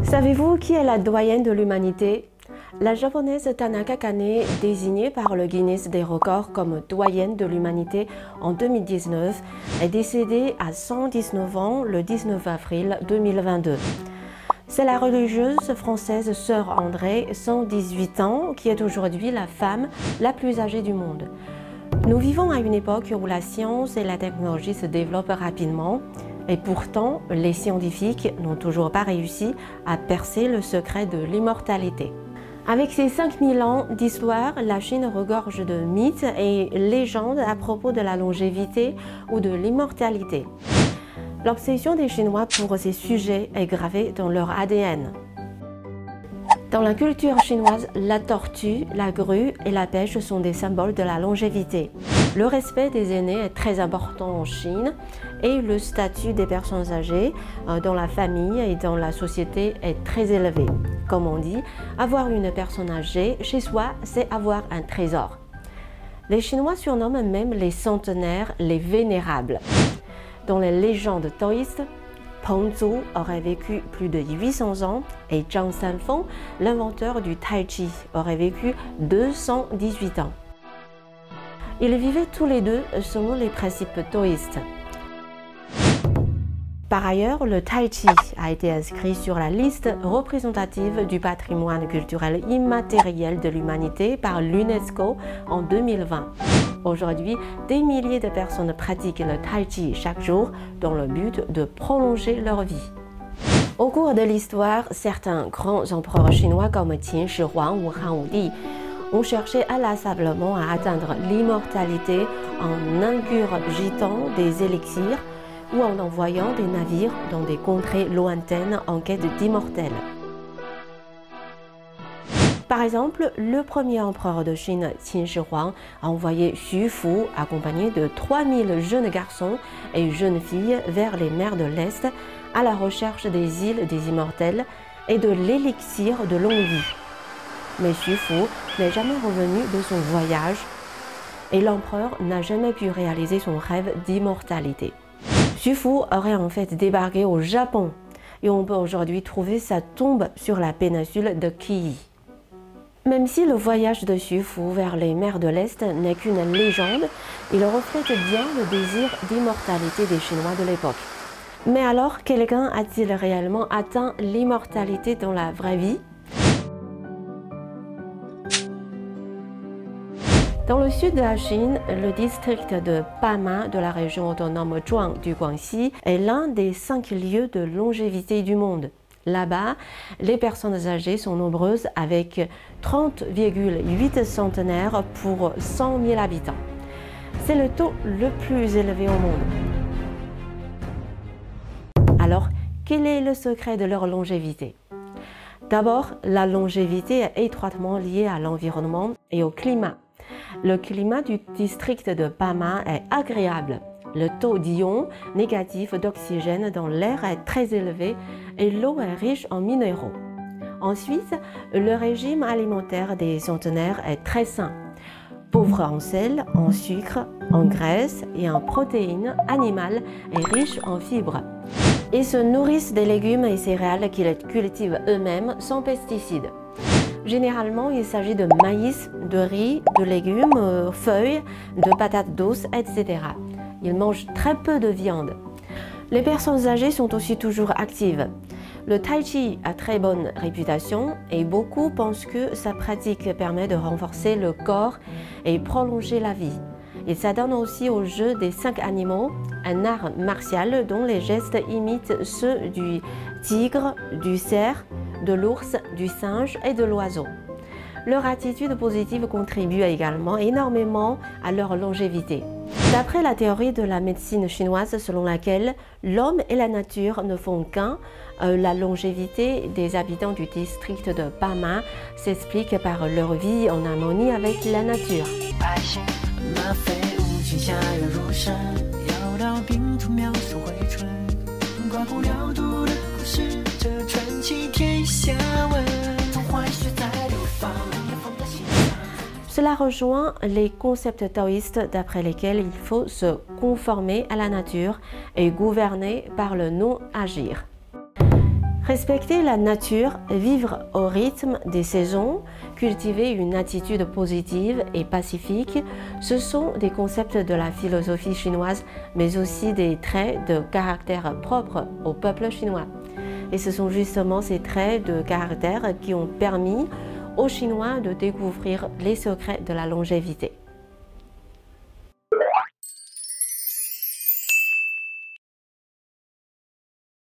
Savez-vous qui est la doyenne de l'humanité? La japonaise Tanaka Kane, désignée par le Guinness des records comme doyenne de l'humanité en 2019, est décédée à 119 ans le 19 avril 2022. C'est la religieuse française Sœur Andrée, 118 ans, qui est aujourd'hui la femme la plus âgée du monde. Nous vivons à une époque où la science et la technologie se développent rapidement. Et pourtant, les scientifiques n'ont toujours pas réussi à percer le secret de l'immortalité. Avec ses 5000 ans d'histoire, la Chine regorge de mythes et légendes à propos de la longévité ou de l'immortalité. L'obsession des Chinois pour ces sujets est gravée dans leur ADN. Dans la culture chinoise, la tortue, la grue et la pêche sont des symboles de la longévité. Le respect des aînés est très important en Chine et le statut des personnes âgées dans la famille et dans la société est très élevé. Comme on dit, avoir une personne âgée chez soi, c'est avoir un trésor. Les Chinois surnomment même les centenaires les vénérables. Dans les légendes taoïstes, Pengzu aurait vécu plus de 800 ans et Zhang Sanfeng, l'inventeur du Tai Chi, aurait vécu 218 ans. Ils vivaient tous les deux selon les principes taoïstes. Par ailleurs, le Tai Chi a été inscrit sur la liste représentative du patrimoine culturel immatériel de l'humanité par l'UNESCO en 2020. Aujourd'hui, des milliers de personnes pratiquent le Tai Chi chaque jour dans le but de prolonger leur vie. Au cours de l'histoire, certains grands empereurs chinois comme Qin Shi Huang ou Han Wudi ont cherché inlassablement à atteindre l'immortalité en ingurgitant des élixirs ou en envoyant des navires dans des contrées lointaines en quête d'immortels. Par exemple, le premier empereur de Chine, Qin Shi Huang, a envoyé Xu Fu, accompagné de 3000 jeunes garçons et jeunes filles, vers les mers de l'Est à la recherche des îles des immortels et de l'élixir de longue vie. Mais Xu Fu n'est jamais revenu de son voyage et l'empereur n'a jamais pu réaliser son rêve d'immortalité. Xu Fu aurait en fait débarqué au Japon et on peut aujourd'hui trouver sa tombe sur la péninsule de Kii. Même si le voyage de Xu Fu vers les mers de l'Est n'est qu'une légende, il reflète bien le désir d'immortalité des Chinois de l'époque. Mais alors, quelqu'un a-t-il réellement atteint l'immortalité dans la vraie vie? Dans le sud de la Chine, le district de Bama de la région autonome Zhuang du Guangxi est l'un des 5 lieux de longévité du monde. Là-bas, les personnes âgées sont nombreuses avec 30,8 centenaires pour 100 000 habitants. C'est le taux le plus élevé au monde. Alors, quel est le secret de leur longévité? D'abord, la longévité est étroitement liée à l'environnement et au climat. Le climat du district de Bama est agréable. Le taux d'ions négatifs d'oxygène dans l'air est très élevé et l'eau est riche en minéraux. Ensuite, le régime alimentaire des centenaires est très sain. Pauvre en sel, en sucre, en graisse et en protéines animales et riche en fibres. Ils se nourrissent des légumes et céréales qu'ils cultivent eux-mêmes sans pesticides. Généralement, il s'agit de maïs, de riz, de légumes, feuilles, de patates douces, etc. Ils mangent très peu de viande. Les personnes âgées sont aussi toujours actives. Le Tai Chi a très bonne réputation et beaucoup pensent que sa pratique permet de renforcer le corps et prolonger la vie. Il s'adonne aussi au jeu des 5 animaux, un art martial dont les gestes imitent ceux du tigre, du cerf, de l'ours, du singe et de l'oiseau. Leur attitude positive contribue également énormément à leur longévité. D'après la théorie de la médecine chinoise selon laquelle l'homme et la nature ne font qu'un, la longévité des habitants du district de Bama s'explique par leur vie en harmonie avec la nature. Cela rejoint les concepts taoïstes d'après lesquels il faut se conformer à la nature et gouverner par le non-agir. Respecter la nature, vivre au rythme des saisons, cultiver une attitude positive et pacifique, ce sont des concepts de la philosophie chinoise, mais aussi des traits de caractère propres au peuple chinois. Et ce sont justement ces traits de caractère qui ont permis aux Chinois de découvrir les secrets de la longévité.